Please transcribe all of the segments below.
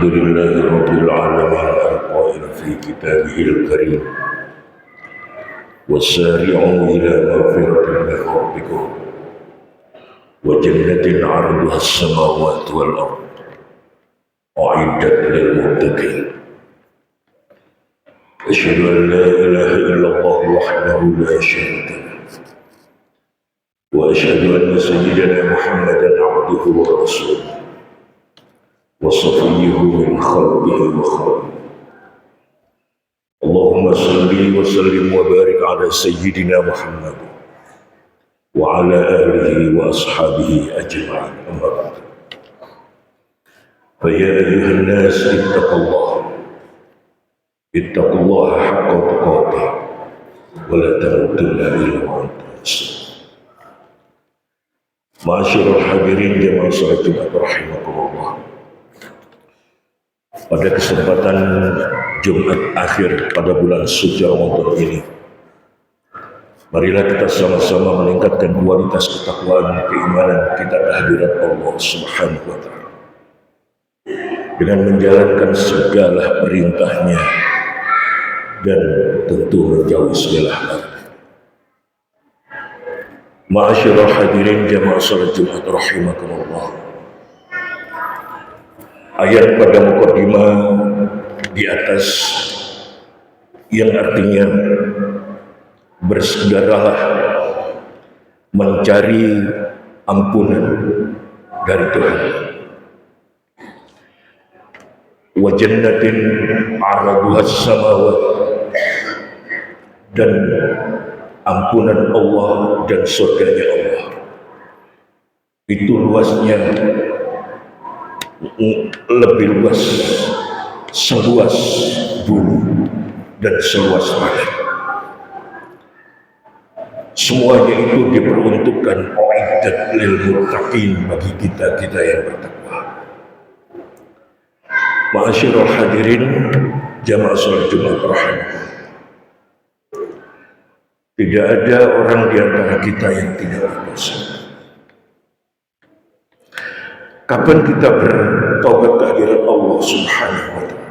الحمد لله رب العالمين القائل في كتابه الكريم وسارعوا إلى مغفرة من ربكم وجنة عرضها السماوات والأرض أعدت للمتقين. أشهد أن لا إله إلا الله وحده لا شريك له وأشهد أن سيدنا محمدا عبده ورسوله وصفيه من خلقه وخلقه. اللهم صل وسلم وبارك على سيدنا محمد وعلى آله وأصحابه أجمعين. أما بعد، فيا أيها الناس اتقوا الله حق تقاته ولا تموتن إلا وأنتم مسلمون. Ma'asyiral hadirin jamaah salat Jumat rahimakumullah. Pada kesempatan Jumat akhir pada bulan suci Ramadan ini, marilah kita sama-sama meningkatkan kualitas ketakwaan keimanan kita kehadirat Allah Subhanahu wa Ta'ala dengan menjalankan segala perintahnya dan tentu menjauhi segala larangan. Ma'asyiral hadirin jamaah salat Jumat rahimakumullah. Ayat pada mukadimah di atas yang artinya bersegeralah mencari ampunan dari Tuhan. Wa jannatin 'arduhas samawat, dan ampunan Allah dan surganya Allah itu luasnya lebih luas seluas bumi dan seluas langit. Semuanya itu diperuntukkan uiddat lil muttaqin, bagi kita yang bertakwa. Ma'asyiral hadirin jamaah salat Jumat rahimakumullah. Tidak ada orang di antara kita yang tidak berdosa. Kapan kita bertobat kehadirat Allah Subhanahu wa Ta'ala?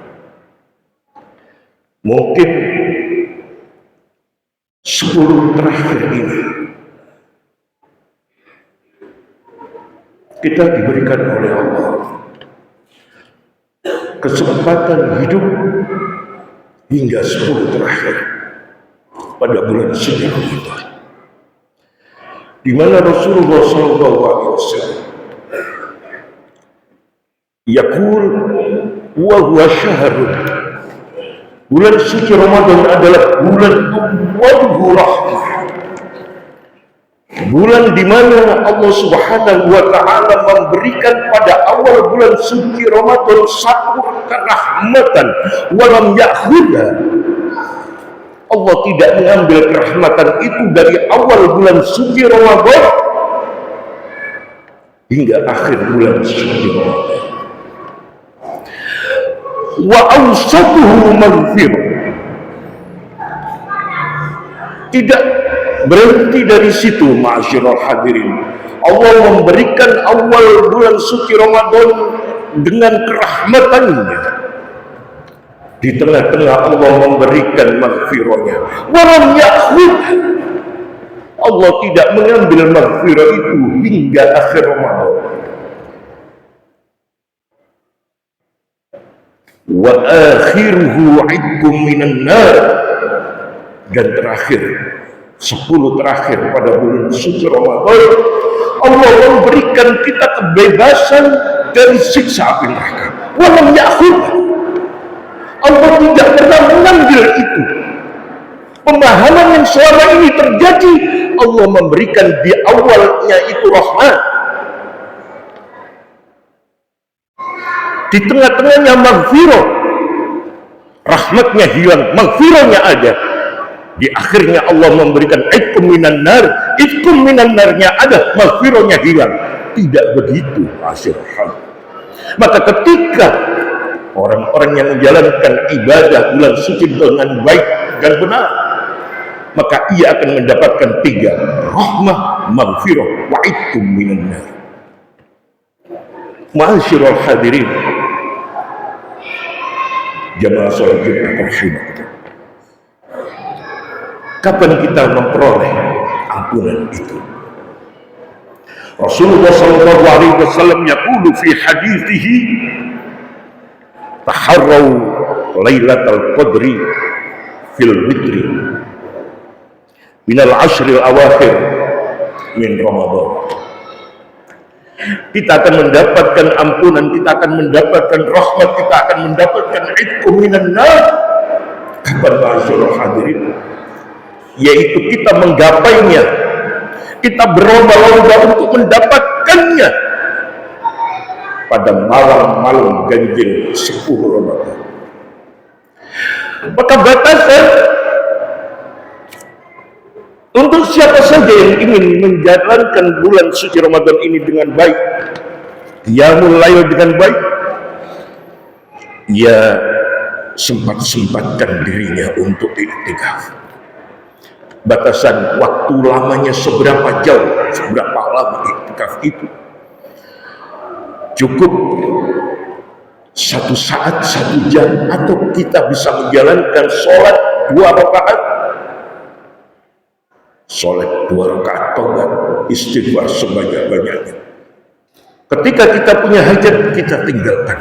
Mungkin 10 terakhir ini kita diberikan oleh Allah kesempatan hidup hingga 10 terakhir pada bulan suci Ramadan, di mana Rasulullah SAW yaqul wa huwa syahrun, bulan suci Ramadan adalah bulan awwaluhu rahmah, bulan di mana Allah Subhanahu wa Ta'ala memberikan pada awal bulan suci Ramadan satu kerahmatan, walam ya'khudha. Allah tidak mengambil kerahmatan itu dari awal bulan suci Ramadan hingga akhir bulan suci Ramadan. Wa awsatuhu maghfirah. Tidak berhenti dari situ, ma'asyiral hadirin. Allah memberikan awal bulan suci Ramadan dengan kerahmatannya. Di tengah-tengah Allah memberikan maghfirahnya. Walam ya'khud. Allah tidak mengambil maghfirah itu hingga akhir Ramadan. Wa akhiruhu 'idkum minan nar. Dan terakhir, 10 terakhir pada bulan suci Ramadan, Allah memberikan kita kebebasan dari siksa api neraka. Walam ya'khud. Allah tidak pernah mengambil itu. Pemahaman yang selama ini terjadi, Allah memberikan di awalnya itu rahmat, di tengah-tengahnya maghfirah, rahmatnya hilang, maghfirahnya ada, di akhirnya Allah memberikan itqum minan nar, itqum minan narnya ada, maghfirahnya hilang. Tidak begitu, masyaallah. Maka ketika orang-orang yang menjalankan ibadah bulan suci dengan baik dan benar, maka ia akan mendapatkan 3: rahmah, maghfirah, wa itqum minan nar. Ma'asyiral hadirin Jamaah sholat Jumat rahimakumullah. Kapan kita memperoleh ampunan itu? Rasulullah sallallahu alaihi wasallam yaqulu fi hadithihi taharraw lailatul qadri fil witri minal ashril awakhir min Ramadan. Kita akan mendapatkan ampunan, kita akan mendapatkan rahmat, kita akan mendapatkan itqu minan nar. Kapan ma'asyiral hadirin? Yaitu kita menggapainya, kita berlomba-lomba untuk mendapatkannya pada malam-malam ganjil 10 Ramadan. Maka batasan untuk siapa saja yang ingin menjalankan bulan suci Ramadan ini dengan baik, qiyamul lail dengan baik, ia sempat-sempatkan dirinya untuk iktikaf. Batasan waktu lamanya seberapa jauh, seberapa lama iktikaf itu? Cukup 1 saat, 1 jam, atau kita bisa menjalankan sholat 2 rakaat, sholat 2 rakaat tobat, istighfar sebanyak-banyaknya. Ketika kita punya hajat, kita tinggalkan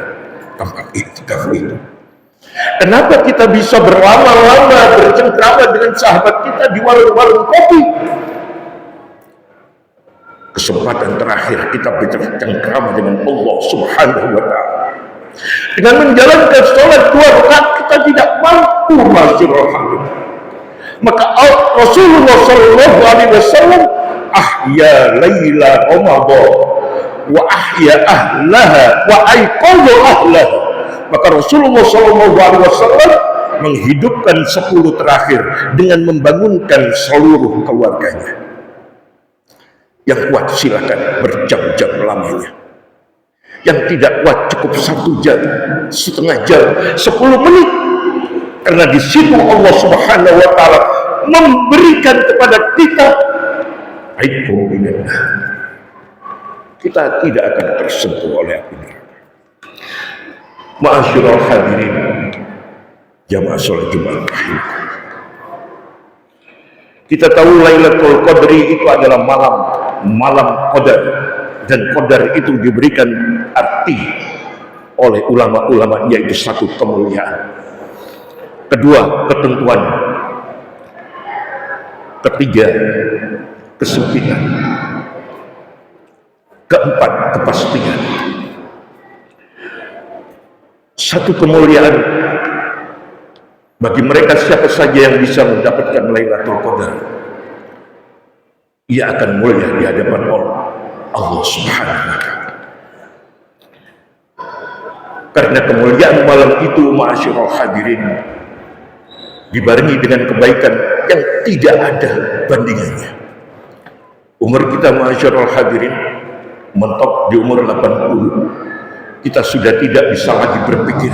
tempat iktikaf itu. Kenapa kita bisa berlama-lama bercengkrama dengan sahabat kita di warung-warung kopi? Kesempatan terakhir kita bercengkrama dengan Allah Subhanahu wa Ta'ala. Dengan menjalankan sholat 2 rakaat kita tidak mampu ma'asyiral hadirin. Maka Rasulullah sallallahu alaihi wasallam ahya laila Ramadan wa ahya ahlaha wa aiqadha ahlaha. Maka Rasulullah sallallahu alaihi wasallam menghidupkan 10 terakhir dengan membangunkan seluruh keluarganya. Yang kuat silakan berjam-jam lamanya. Yang tidak kuat cukup 1 jam, setengah jam, 10 menit. Karena di situ Allah Subhanahu wa Ta'ala memberikan kepada kita aibku minna. Kita tidak akan tersentuh oleh api neraka. Ma'asyiral hadirin, jamaah sholat Jumat rahimah. Kita tahu Lailatul Qadri itu adalah malam qadar, dan qadar itu diberikan arti oleh ulama-ulama, yaitu 1 kemuliaan, 2 ketentuan, 3 kesempitan, 4 kepastian. 1 kemuliaan bagi mereka siapa saja yang bisa mendapatkan Lailatul Qadar, ia akan mulia di hadapan Allah Subhanahu wa Ta'ala. Karena kemuliaan malam itu, ma'asyiral hadirin, dibarengi dengan kebaikan yang tidak ada bandingannya. Umur kita, ma'asyiral hadirin, mentok di umur 80. Kita sudah tidak bisa lagi berpikir.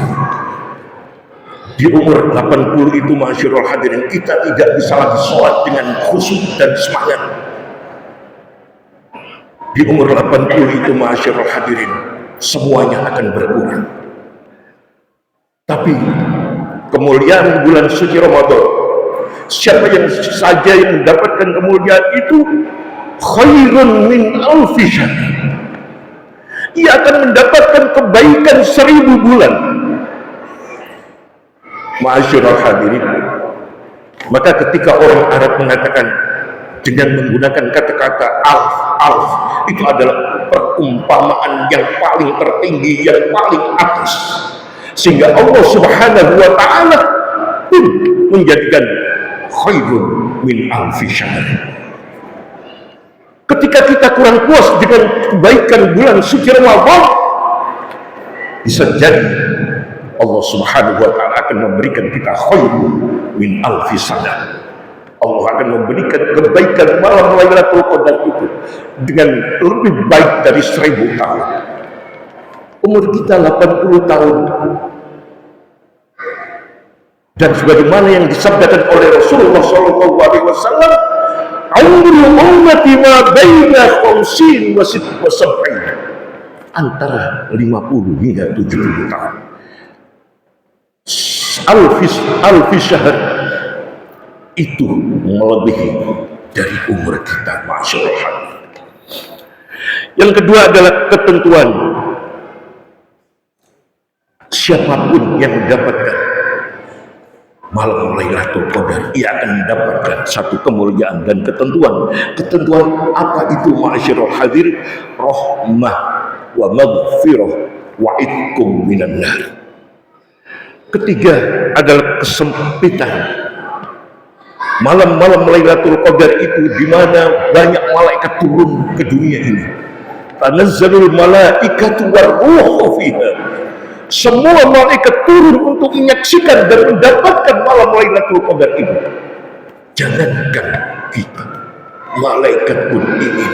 Di umur 80 itu, ma'asyiral hadirin, kita tidak bisa lagi sholat dengan khusyuk dan semangat. Di umur 80 itu, ma'asyiral hadirin, semuanya akan berkurang. Tapi kemuliaan bulan suci Ramadan, siapa yang saja yang mendapatkan kemuliaan itu, khairun min alfi syahr. Ia akan mendapatkan kebaikan 1000 bulan. Ma'asyiral hadirin, maka ketika orang Arab mengatakan dengan menggunakan kata-kata alf, itu adalah perumpamaan yang paling tertinggi, yang paling atas, sehingga Allah Subhanahu wa Ta'ala pun menjadikan khairun min alfi syahr. Ketika kita kurang puas dengan kebaikan bulan suci Ramadan, bisa jadi Allah Subhanahu wa Ta'ala akan memberikan kita khairun min alfi syahr. Allah akan memberikan kebaikan malam Lailatul Qadar itu dengan lebih baik dari 1000 tahun. Umur kita 80 tahun. Dan sebagaimana yang disabdakan oleh Rasulullah sallallahu alaihi wasallam, "Umrul ummati ma baina 50 wa 70." Antara 50 hingga 70 tahun. alfi syahr itu melebihi dari umur kita, masyaallah. Yang kedua adalah ketentuan siapapun yang mendapatkan malam Lailatul Qadar, ia akan mendapatkan satu kemuliaan dan ketentuan. Ketentuan apa itu, ma'asyiral hadir? Rahmah wa maghfirah wa itqum minan nar. Ketiga adalah kesempitan. Malam-malam Lailatul Qadar itu di mana banyak malaikat turun ke dunia ini. Tanazzalul malaikatu war-ruhu fiha. Semua malaikat turun untuk menyaksikan dan mendapatkan malam Lailatul Qadar itu. Jangankan kita, malaikat pun ingin.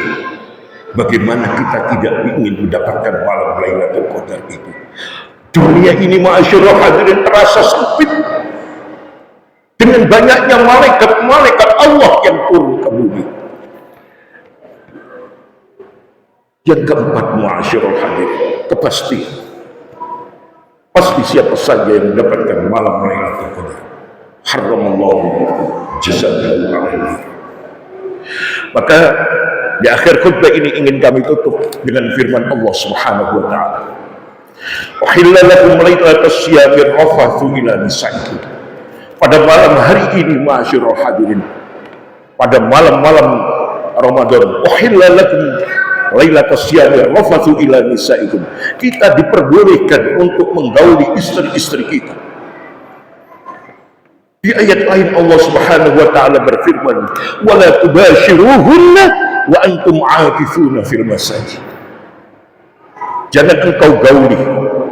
Bagaimana kita tidak ingin mendapatkan malam Lailatul Qadar itu? Dunia ini, ma'asyiral hadirin, terasa sempit dengan banyaknya malaikat Allah yang turun ke bumi. Yang keempat, ma'asyiral hadirin, kepastian. Pasti siapa saja yang mendapatkan malam Lailatul Qadar, haramallahu jazaa'hu alaihi. Maka di akhir khutbah ini ingin kami tutup dengan firman Allah Subhanahu wa taala. Uhilla lakum lailatas siyamir rafathu ila nisaikum. Pada malam hari ini, ma'asyiral hadirin, pada malam-malam Ramadan, uhilla lakum lailatas siyamir rafathu ila nisaikum. Kita diperbolehkan untuk menggauli istri-istri kita. Di ayat lain Allah Subhanahu wa taala berfirman, "Wala tubashiruhunna wa antum 'akifuna fil masajid." Jangan engkau gauli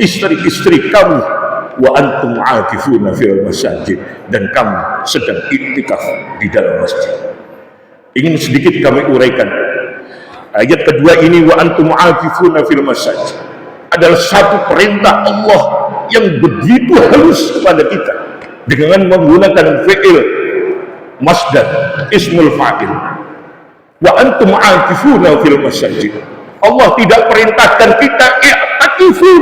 istri-istri kamu wa antum 'akifuna fil masajid, dan kamu sedang iktikaf di dalam masjid. Ingin sedikit kami uraikan. Ayat kedua ini, wa antum 'akifuna fil masajid, adalah satu perintah Allah yang begitu halus kepada kita dengan menggunakan fi'il masdar ismul fa'il. Wa antum 'akifuna fil masajid. Allah tidak perintahkan kita i'takifu,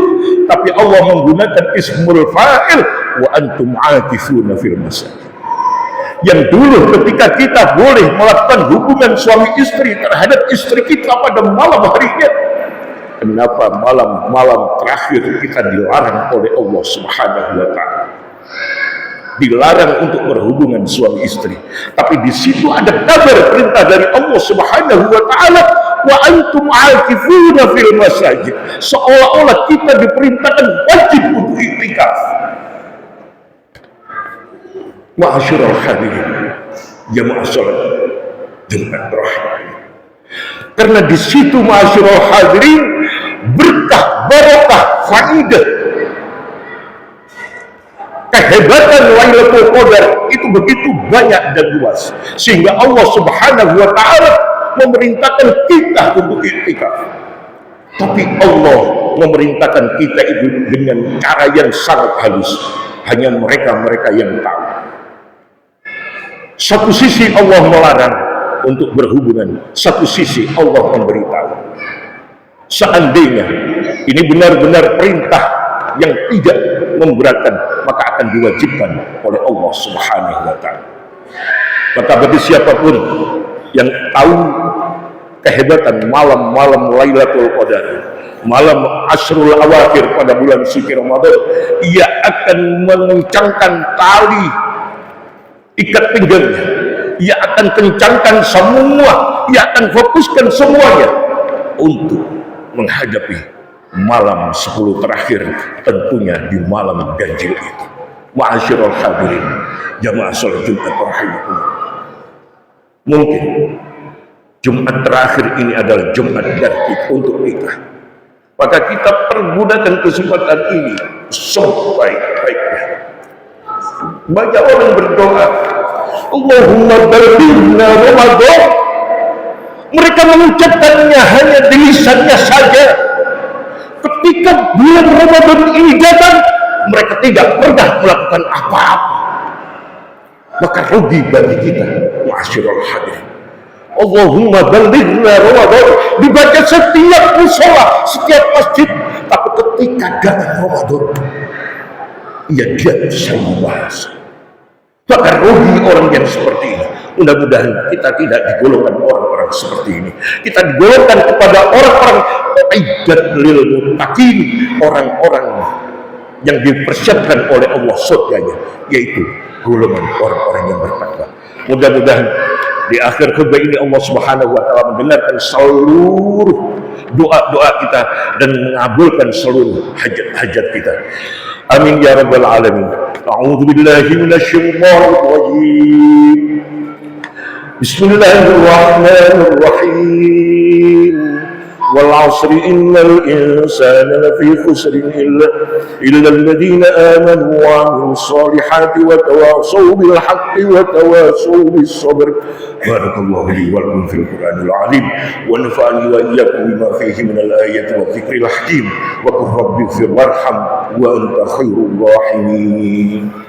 tapi Allah menggunakan ismul fa'il, wa antum 'akifuna fil masajid. Yang dulu ketika kita boleh melakukan hubungan suami istri terhadap istri kita pada malam harinya, kenapa malam-malam terakhir kita dilarang oleh Allah Subhanahu wa taala? Dilarang untuk berhubungan suami istri. Tapi di situ ada kabar perintah dari Allah Subhanahu wa taala, wa antum 'akifuna fil masajid. Seolah-olah kita diperintahkan wajib untuk iktikaf. Ma'asyiral hadirin, jamaah salat Jumat rahim. Karena di situ, ma'asyiral hadirin, berkah, barokah, faidah, kehebatan Lailatul Qadar itu begitu banyak dan luas, sehingga Allah Subhanahu wa taala memerintahkan kita untuk iktikaf. Tapi Allah memerintahkan kita itu dengan cara yang sangat halus. Hanya mereka-mereka yang tahu. Satu sisi Allah melarang untuk berhubungan, satu sisi Allah memberitahu. Seandainya ini benar-benar perintah yang tidak memberatkan, maka akan diwajibkan oleh Allah Subhanahu wa taala. Maka bagi siapapun yang tahu kehebatan malam-malam Lailatul Qadar, malam Ashrul Awakhir pada bulan suci Ramadan, ia akan mengencangkan tali ikat pinggangnya, ia akan kencangkan semua, ia akan fokuskan semuanya untuk menghadapi malam 10 terakhir, tentunya di malam ganjil itu. Ma'asyiral hadirin, jamaah salat Jumat rahimakumullah. Mungkin Jumat terakhir ini adalah Jumat tertib untuk kita. Maka kita pergunakan kesempatan ini sebaik-baiknya. Banyak orang berdoa, Allahumma ballighna Ramadan. Mereka mengucapkannya hanya di lisannya saja. Ketika bulan Ramadan ini datang, mereka tidak pernah melakukan apa-apa. Maka rugi bagi kita, ma'asyiral hadirin. Allahumma ballighna Ramadan dibaca setiap mushola, setiap masjid. Tapi ketika datang Ramadan, ia diam seribu bahasa. Maka rugi orang yang seperti ini. Mudah-mudahan kita tidak digolongkan orang-orang seperti ini. Kita digolongkan kepada orang-orang aidat lil muttaqin, orang-orang yang dipersiapkan oleh Allah surganya, yaitu golongan orang-orang yang bertakwa. Mudah-mudahan di akhir khutbah ini Allah Subhanahu wa taala mendengarkan seluruh doa-doa kita dan mengabulkan seluruh hajat-hajat kita. Amin ya rabbal alamin. A'udzu billahi minasyaitonir rajim. Bismillahirrahmanirrahim. Wal 'asri innal insana lafi khusrin illa alladhina amanu wa 'amilus solihati wa tawassaw bil haqqi wa tawassaw bis sabr. Barakallahu li wa lakum fil Qur'anil 'azim wa nafa'ani wa iyyakum bima fihi minal ayati wa dzikril hakim wa qur rabbighfir warham wa anta khairur rahimin.